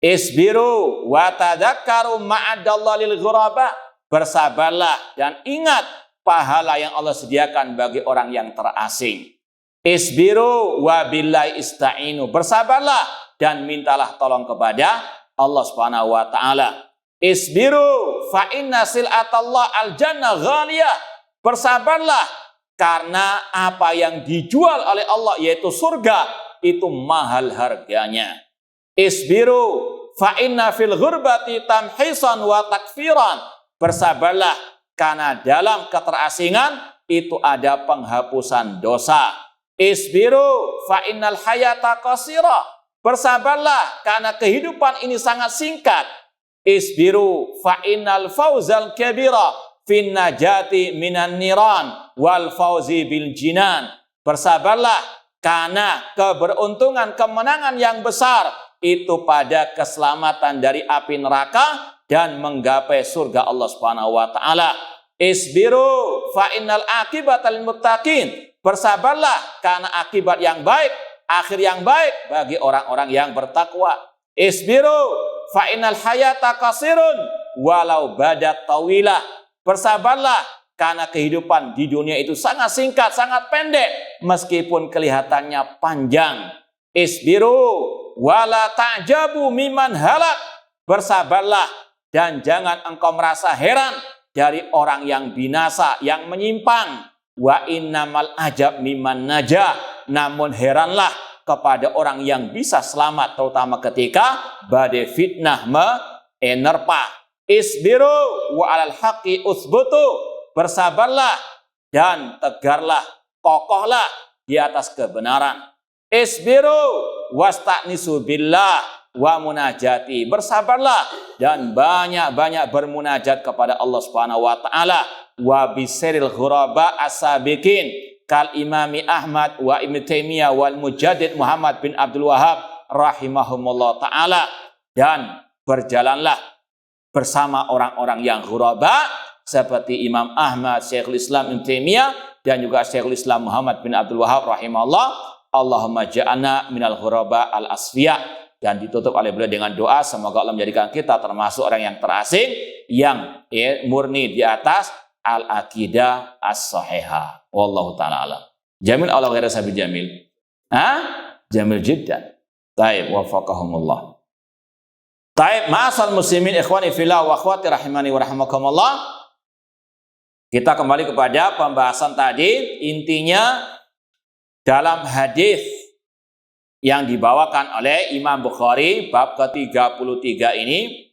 A: Isbiru wa tadakkaru ma'adallah lil ghuraba. Bersabarlah dan ingat pahala yang Allah sediakan bagi orang yang terasing. Isbiru wa billahi ista'inu. Bersabarlah dan mintalah tolong kepada Allah Subhanahu wa ta'ala. Isbiru fa inna sil'atallah al-jannah ghaliyah. Bersabarlah karena apa yang dijual oleh Allah yaitu surga itu mahal harganya. Isbiru fa inna fil ghurbati tamhisan wa takfiran. Bersabarlah karena dalam keterasingan itu ada penghapusan dosa. Isbiru fa innal hayata qasira. Bersabarlah karena kehidupan ini sangat singkat. Isbiru fa innal fauzal kabira fin najati minan niran wal fauzi bil jinan. Bersabarlah karena keberuntungan kemenangan yang besar itu pada keselamatan dari api neraka dan menggapai surga Allah Subhanahu wa taala. Isbiru fa innal aqibatal muttaqin. Bersabarlah karena akibat yang baik, akhir yang baik bagi orang-orang yang bertakwa. Isbiru fa innal hayata qasirun walau badat tawilah. Bersabarlah karena kehidupan di dunia itu sangat singkat, sangat pendek meskipun kelihatannya panjang. Isbiru wala ta'jabu miman halak. Bersabarlah dan jangan engkau merasa heran dari orang yang binasa, yang menyimpang. Wa innamal ajab miman najah. Namun heranlah kepada orang yang bisa selamat, terutama ketika badai fitnah menerpa. Isbiru wa alal haqqi uthbutu. Bersabarlah dan tegarlah, kokohlah di atas kebenaran. Isbiru wasta'nisu billah wa munajati. Bersabarlah dan banyak-banyak bermunajat kepada Allah Subhanahu wa taala. Wa bisiril ghuraba as-sabiqin kal Imami Ahmad wa Ibnu Taimiyah wal Mujaddid Muhammad bin Abdul Wahhab rahimahumullah taala. Dan berjalanlah bersama orang-orang yang ghuraba seperti Imam Ahmad, Syekhul Islam Ibnu Taimiyah dan juga Syekhul Islam Muhammad bin Abdul Wahhab rahimahullah. Allahumma ja'alna minal ghuraba al-asfiya. Dan ditutup oleh beliau dengan doa, semoga Allah menjadikan kita termasuk orang yang terasing, yang murni di atas al-aqidah as-sahihah. Wallahu ta'ala alam. Jamil Allah ghaira sabi jamil. Jamil jiddan. Taib, wafaqahumullah. Taib, ma'asal muslimin ikhwani fillah wa akhwati rahimani wa rahimakumullah. Kita kembali kepada pembahasan tadi. Intinya dalam hadis yang dibawakan oleh Imam Bukhari bab ke-33 ini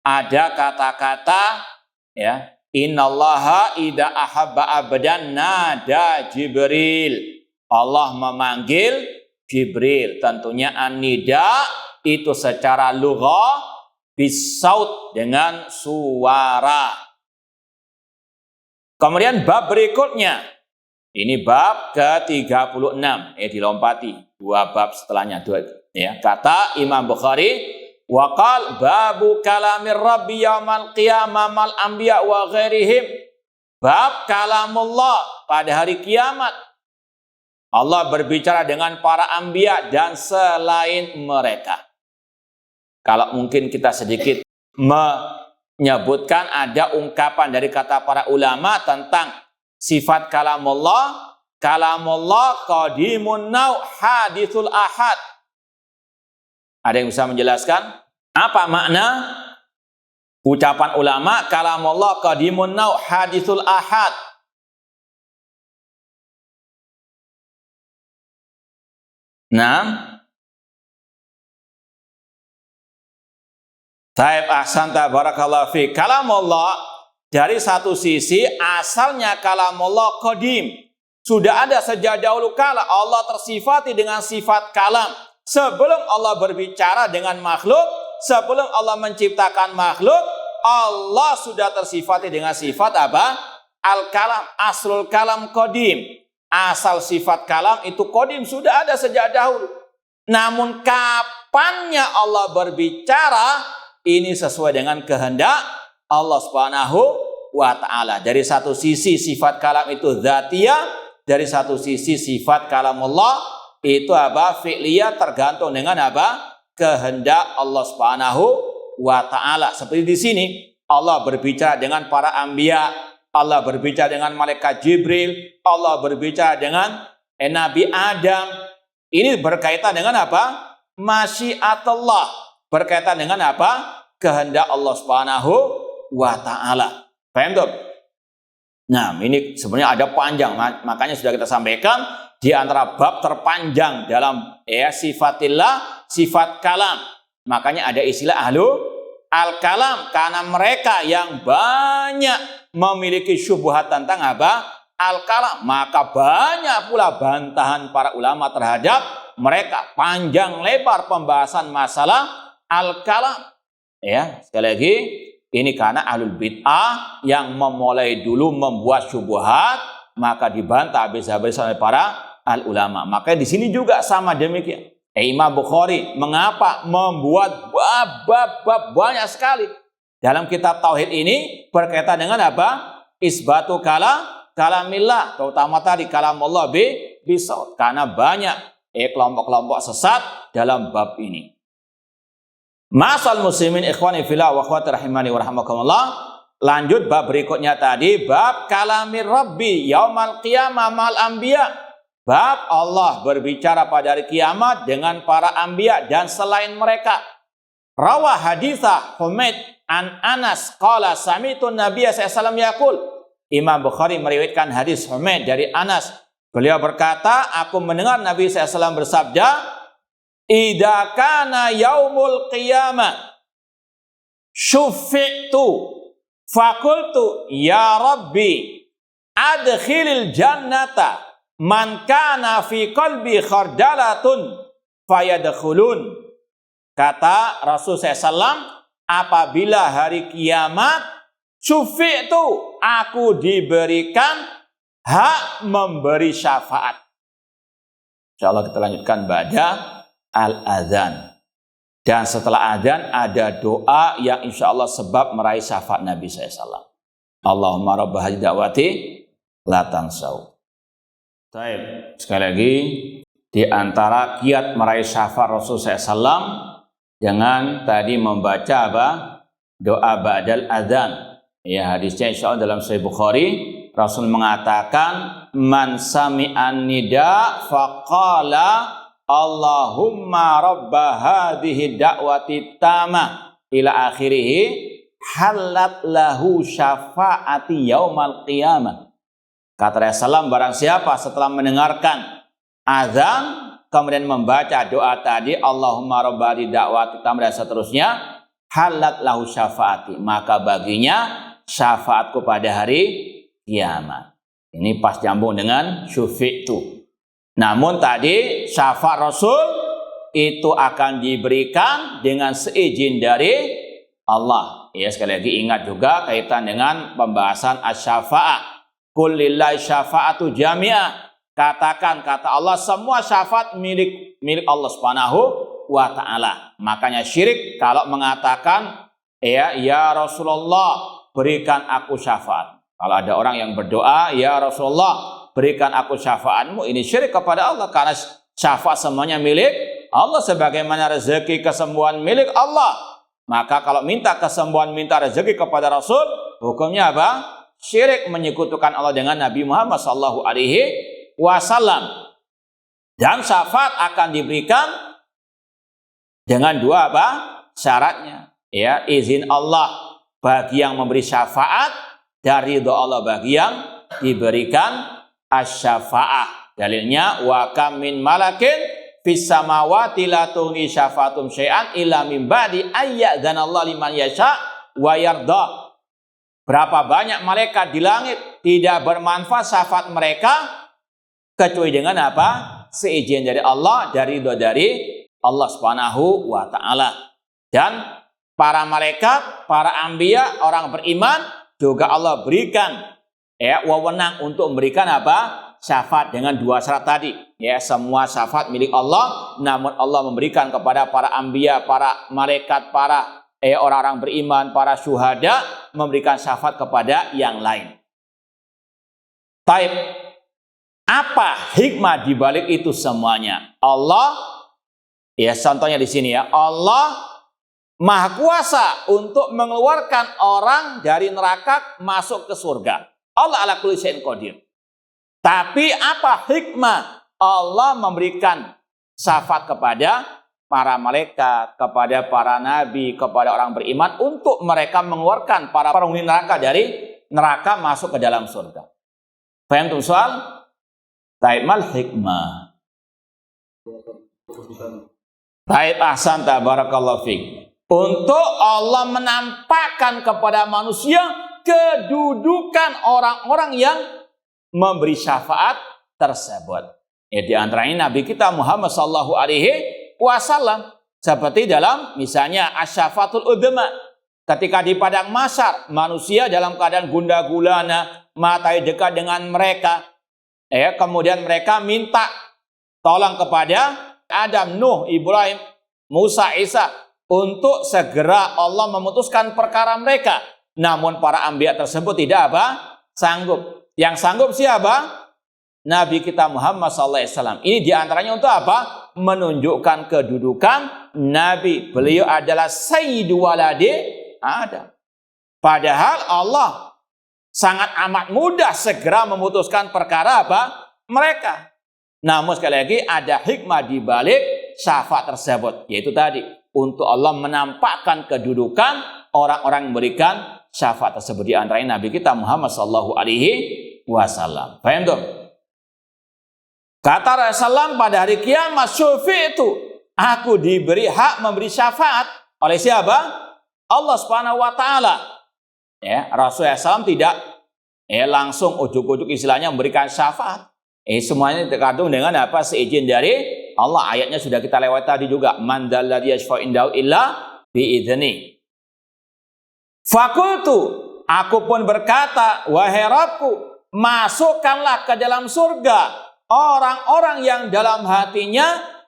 A: ada kata-kata ya, innallaha idza ahabba abdan nada Jibril. Allah memanggil Jibril. Tentunya an-nida itu secara lughah bisaut, dengan suara. Kemudian bab berikutnya, ini bab ke-36, dilompati dua bab setelahnya, ya. Kata Imam Bukhari, waqal babu kalamir rabbi yaumal qiyamah mal anbiya wa ghairihim. Bab kalamullah pada hari kiamat. Allah berbicara dengan para anbiya dan selain mereka. Kalau mungkin kita sedikit menyebutkan, ada ungkapan dari kata para ulama tentang sifat kalamullah. Kalamullah qadimun naw hadithul ahad. Ada yang bisa menjelaskan apa makna ucapan ulama kalamullah qadimun naw hadithul ahad? Nah, Taib ahsanta barakallahu fi. Kalamullah dari satu sisi asalnya kalamullah qadim. Sudah ada sejak dahulu kala Allah tersifati dengan sifat kalam. Sebelum Allah berbicara dengan makhluk, sebelum Allah menciptakan makhluk, Allah sudah tersifati dengan sifat apa? Al-kalam, aslul kalam qadim. Asal sifat kalam itu qadim, sudah ada sejak dahulu. Namun kapannya Allah berbicara, ini sesuai dengan kehendak Allah Subhanahu wa ta'ala. Dari satu sisi sifat kalam itu dzatiyah, dari satu sisi sifat kalamullah itu apa? Fi'liyah, tergantung dengan apa? Kehendak Allah Subhanahu wa ta'ala. Seperti di sini Allah berbicara dengan para anbiya, Allah berbicara dengan malaikat Jibril, Allah berbicara dengan Nabi Adam. Ini berkaitan dengan apa? Masyiatullah. Berkaitan dengan apa? Kehendak Allah Subhanahu wa ta'ala. Paham tuh? Nah, ini sebenarnya ada panjang, makanya sudah kita sampaikan di antara bab terpanjang dalam sifatillah, sifat kalam. Makanya ada istilah ahlu al-kalam, karena mereka yang banyak memiliki syubhat tentang apa? al-kalam, maka banyak pula bantahan para ulama terhadap mereka. Panjang lebar pembahasan masalah al-kalam. Ya, sekali lagi ini karena ahlul bid'ah yang memulai dulu membuat syubhat, maka dibantah habis-habis oleh para al-ulama. Maka di sini juga sama demikian. Imam Bukhari mengapa membuat bab-bab banyak sekali dalam kitab tauhid ini berkaitan dengan apa? Isbatu kalamillah, terutama tadi kalamullah bisaut, karena banyak kelompok-kelompok sesat dalam bab ini. Masal muslimin ikhwani fillah wa akhwati rahimani wa rahmakumullah. Lanjut bab berikutnya tadi, bab kalamir rabbi yaumal qiyamah mal anbiya. Bab Allah berbicara pada hari kiamat dengan para anbiya dan selain mereka. Rawah haditsah Humaid an Anas qala sami'tu Nabiy sallallahu alaihi wasallam yaqul. Imam Bukhari meriwayatkan hadis Humaid dari Anas. Beliau berkata, aku mendengar Nabi sallallahu alaihi wasallam bersabda, "Idza kana yaumul qiyamah syufi'tu fakultu ya Rabbi adkhilil jannata man kana fi qalbi khardalatun fayadkhulun." Kata Rasul SAW, apabila hari kiamat syufi'tu, aku diberikan hak memberi syafaat. Insyaallah kita lanjutkan ba'da al-adzan. Dan setelah adzan ada doa yang insyaallah sebab meraih syafaat Nabi SAW. Allahumma rabb hadhihi da'wati la tansau. Baik, sekali lagi di antara kiat meraih syafaat Rasulullah SAW dengan tadi membaca apa? Doa ba'dal adzan. Ya, hadisnya insyaallah dalam Sahih Bukhari, Rasul mengatakan, "Man sami'an nida faqala Allahumma rabba hadhihi da'wati tamah ila akhirih halat lahu syafaati yaumal qiyamah." Kata Rasulullah, barang siapa setelah mendengarkan azan kemudian membaca doa tadi, Allahumma rabbani da'wati tamah dan seterusnya, halat lahu syafaati, maka baginya syafaatku pada hari kiamat. Ini pas nyambung dengan syufi'tu. Namun tadi syafaat Rasul itu akan diberikan dengan seizin dari Allah. Ya, sekali lagi ingat juga kaitan dengan pembahasan asy-syafa'ah. Qul lillahi syafa'atu jami'ah. Katakan, kata Allah, semua syafaat milik Allah Subhanahu wa ta'ala. Makanya syirik kalau mengatakan ya Rasulullah berikan aku syafaat. Kalau ada orang yang berdoa, ya Rasulullah berikan aku syafaatmu, ini syirik kepada Allah karena syafaat semuanya milik Allah, sebagaimana rezeki kesembuhan milik Allah. Maka kalau minta kesembuhan, minta rezeki kepada Rasul, hukumnya apa? Syirik, menyekutukan Allah dengan Nabi Muhammad sallallahu alaihi wasallam. Dan syafaat akan diberikan dengan dua apa? Syaratnya. Ya, izin Allah bagi yang memberi syafaat, dari ridha Allah bagi yang diberikan asy-syafa'ah. Dalilnya, wa kam min malakin fis samawati la tughni syafa'atum syai'an illa min ba'di ayyadzanallahu liman yasha wa yarda. Berapa banyak malaikat di langit tidak bermanfaat syafaat mereka kecuali dengan apa? Seizin dari Allah, dari ridha dari Allah Subhanahu wa taala. Dan para malaikat, para anbiya, orang beriman juga Allah berikan wewenang untuk memberikan apa? Syafaat dengan dua syarat tadi. Ya, semua syafaat milik Allah, namun Allah memberikan kepada para anbiya, para malaikat, para orang-orang beriman, para syuhada, memberikan syafaat kepada yang lain. Taib, apa hikmah di balik itu semuanya? Allah, ya contohnya di sini ya, Allah Maha Kuasa untuk mengeluarkan orang dari neraka masuk ke surga. Allah ala kulli syai'in qadir. Tapi apa hikmah Allah memberikan syafaat kepada para malaikat, kepada para nabi, kepada orang beriman untuk mereka mengeluarkan para penghuni neraka dari neraka masuk ke dalam surga? Paham tuh soal? Taimal hikmah. Taib ahsan tabarakallahu fiik. Untuk Allah menampakkan kepada manusia kedudukan orang-orang yang memberi syafaat tersebut. Ya, di antaranya Nabi kita Muhammad sallallahu alaihi wasallam seperti dalam misalnya asy-syafaatul udzma, ketika di padang mahsyar manusia dalam keadaan gundah gulana, matahari dekat dengan mereka, ya, kemudian mereka minta tolong kepada Adam, Nuh, Ibrahim, Musa, Isa untuk segera Allah memutuskan perkara mereka. Namun para anbiya tersebut tidak sanggup. Yang sanggup siapa? Nabi kita Muhammad SAW. Ini diantaranya untuk apa? Menunjukkan kedudukan Nabi. Beliau adalah Sayyidu Waladi Adam. Padahal Allah sangat amat mudah segera memutuskan perkara mereka. Namun sekali lagi ada hikmah di balik syafaat tersebut. Yaitu tadi, untuk Allah menampakkan kedudukan orang-orang memberikan syafaat tersebut. Di antaranya Nabi kita Muhammad SAW. Paham tuh? Kata Rasulullah pada hari kiamat, syufi'tu, aku diberi hak memberi syafaat oleh siapa? Allah Subhanahu wa taala. Ya, Rasulullah SAW tidak langsung ujuk-ujuk istilahnya memberikan syafaat. Semuanya terkandung dengan apa? Seizin dari Allah. Ayatnya sudah kita lewat tadi juga. Man dzalladzi yashfa'u indahu illa bi'idznihi. Fakultu, aku pun berkata, wahai Rabbku, masukkanlah ke dalam surga orang-orang yang dalam hatinya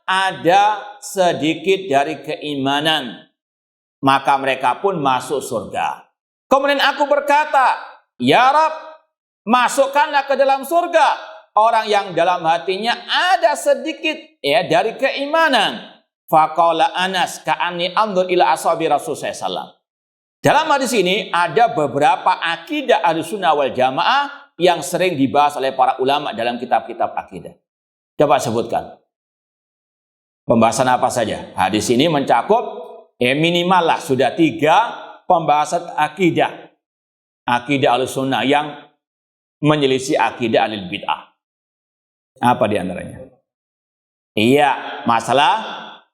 A: ada sedikit dari keimanan, maka mereka pun masuk surga. Kemudian aku berkata, ya Rabb, masukkanlah ke dalam surga orang yang dalam hatinya ada sedikit dari keimanan. Faqala Anas ka'anni anzur ila ashabi Rasulullah sallallahu. Dalam hadis ini ada beberapa akidah Ahlussunnah wal Jamaah yang sering dibahas oleh para ulama dalam kitab-kitab akidah. Coba sebutkan. Pembahasan apa saja? Hadis ini mencakup minimal lah sudah 3 pembahasan akidah. Akidah Ahlussunnah yang menyelisih akidah Ahlul Bid'ah. Apa di antaranya? Iya, masalah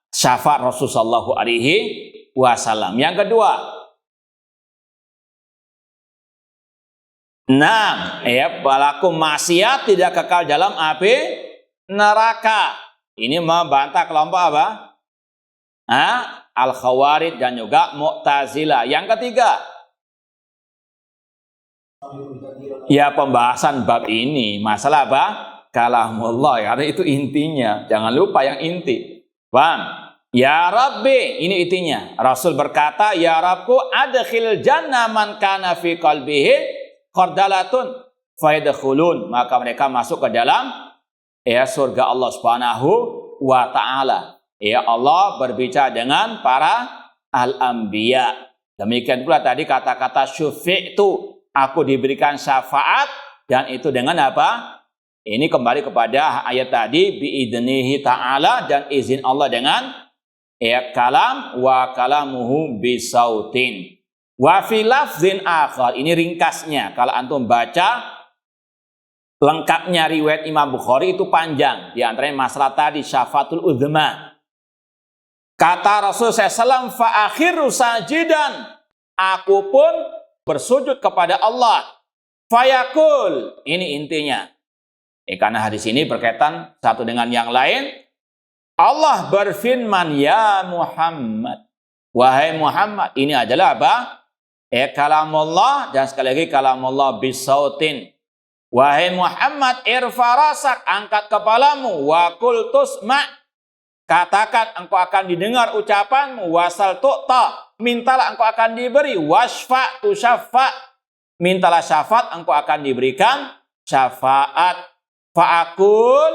A: syafaat Rasulullah SAW. Yang kedua, pelaku maksiat tidak kekal dalam api neraka. Ini membantah kelompok apa? Al-Khawarij dan juga Mu'tazilah. Yang ketiga, ya pembahasan bab ini masalah apa? Kalamullah, karena itu intinya. Jangan lupa yang inti. Paham? Ya Rabbi, ini intinya. Rasul berkata, ya Rabbku adkhil jannah man kana fi qalbihi qardalatun fayadkhulun, maka mereka masuk ke dalam surga Allah Subhanahu wa taala. Ya, Allah berbicara dengan para al-anbiya. Demikian pula tadi kata-kata syufi'tu, aku diberikan syafaat, dan itu dengan apa? Ini kembali kepada ayat tadi, biidnihi ta'ala, dan izin Allah dengan kalam wa kalamuhu bisautin. Wa fi lafzin akhar, ini ringkasnya. Kalau antum baca lengkapnya riwayat Imam Bukhari itu panjang. Di antaranya masalah tadi syafaatul udzma. Kata Rasul SAW, fa akhiru sajidan, aku pun bersujud kepada Allah. Fayaqul, ini intinya. Karena hadis ini berkaitan satu dengan yang lain. Allah berfirman, ya Muhammad, wahai Muhammad, ini adalah apa? Kalamullah, dan sekali lagi kalamullah bisautin. Wahai Muhammad, irfarasak, angkat kepalamu, wa qul tusma, katakan engkau akan didengar ucapanmu, wasal tu'ta, mintalah engkau akan diberi, wasfa tusyaffa, mintalah syafaat engkau akan diberikan syafaat. Fa'akul,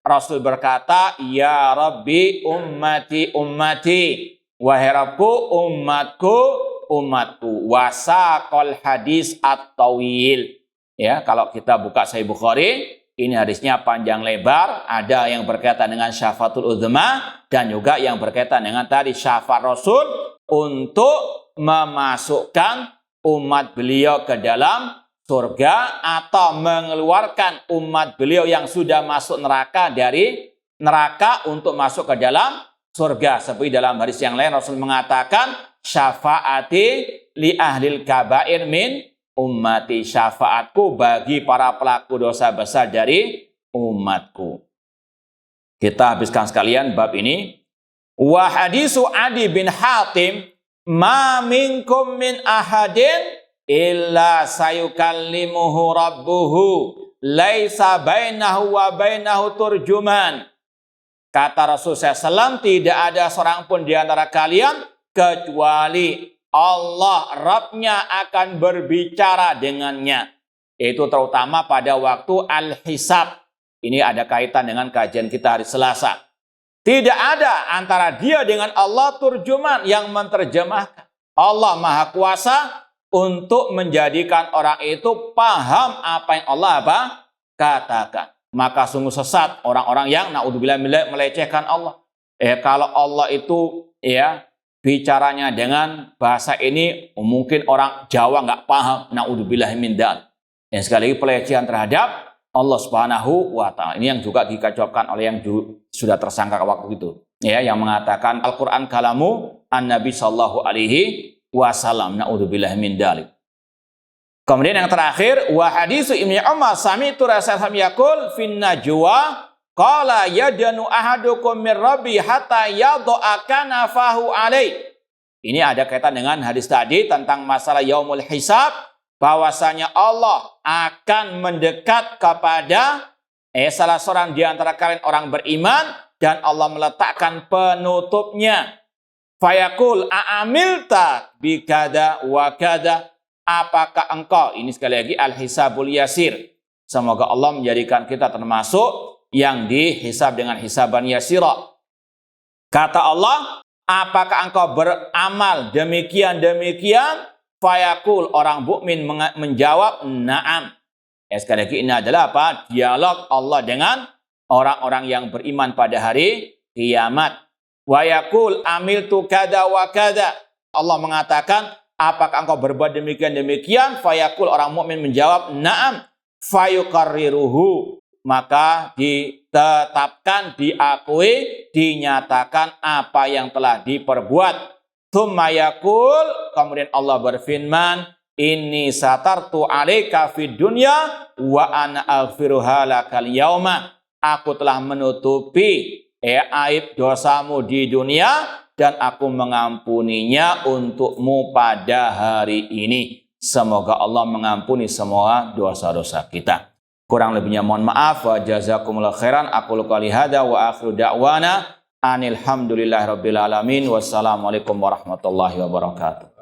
A: Rasul berkata, ya Rabbi ummati ummati, wahai Rabbku umatku umatku. Wasaqal hadis at-tawil. Ya, kalau kita buka Sahih Bukhari, ini hadisnya panjang lebar, ada yang berkaitan dengan syafaatul udzma dan juga yang berkaitan dengan tadi syafaat Rasul untuk memasukkan umat beliau ke dalam surga atau mengeluarkan umat beliau yang sudah masuk neraka dari neraka untuk masuk ke dalam surga. Seperti dalam hadis yang lain Rasul mengatakan, syafaati li ahlil kabair min ummati, syafaatku bagi para pelaku dosa besar dari umatku. Kita habiskan sekalian bab ini. Wa hadisu Adi bin Hatim, ma minkum min ahadin illa sayukallimuhu rabbuhu laisa bainahu wa bainahu turjuman. Kata Rasulullah SAW, tidak ada seorang pun di antara kalian kecuali Allah, Rabb-nya akan berbicara dengannya. Itu terutama pada waktu al-hisab. Ini ada kaitan dengan kajian kita hari Selasa. Tidak ada antara dia dengan Allah turjuman yang menerjemahkan. Allah Maha Kuasa untuk menjadikan orang itu paham apa yang Allah katakan. Maka sungguh sesat orang-orang yang naudzubillah melecehkan Allah. Kalau Allah itu bicaranya dengan bahasa ini, mungkin orang Jawa nggak paham, naudzubillah min dzalik. Sekali lagi pelecehan terhadap Allah Subhanahu wa Ta'ala. Ini yang juga dikacaukan oleh yang sudah tersangka waktu itu. Yang mengatakan Al-Quran kalamu an-Nabi sallallahu alaihi wasallam, naudzubillah min dzalik. Kemudian yang terakhir, wa hadisu Ibnu Umar sami'tu Rasulullah yaqul fin najwa qala yadanu ahadukum min rabbi hatta yadha'a kanafahu alai. Ini ada kaitan dengan hadis tadi tentang masalah yaumul hisab, bahwasanya Allah akan mendekat kepada salah seorang di antara kalian orang beriman dan Allah meletakkan penutupnya. Fayaqul a'amilta bikada wa kada. Apakah engkau, ini sekali lagi al-hisabul yasir. Semoga Allah menjadikan kita termasuk yang dihisab dengan hisaban yasira. Kata Allah, apakah engkau beramal demikian-demikian? Fayaqul, orang mukmin menjawab, na'am. Sekali lagi ini adalah apa? Dialog Allah dengan orang-orang yang beriman pada hari kiamat. Wa yaqul amiltu kada wa kada. Allah mengatakan, apakah engkau berbuat demikian-demikian? Fayaqul, orang mukmin menjawab, na'am. Fayuqarriruhu, maka ditetapkan, diakui, dinyatakan apa yang telah diperbuat. Tsumma yaqul, kemudian Allah berfirman, inni satartu 'alaika fid dunya wa ana aghfiruha lakal yauma. Aku telah menutupi aib dosamu di dunia dan aku mengampuninya untukmu pada hari ini. Semoga Allah mengampuni semua dosa-dosa kita. Kurang lebihnya mohon maaf. Wa jazakumullahu khairan. Aqulu qouli hadza wa akhiru da'wana anil hamdulillahirabbil alamin. Wassalamualaikum warahmatullahi wabarakatuh.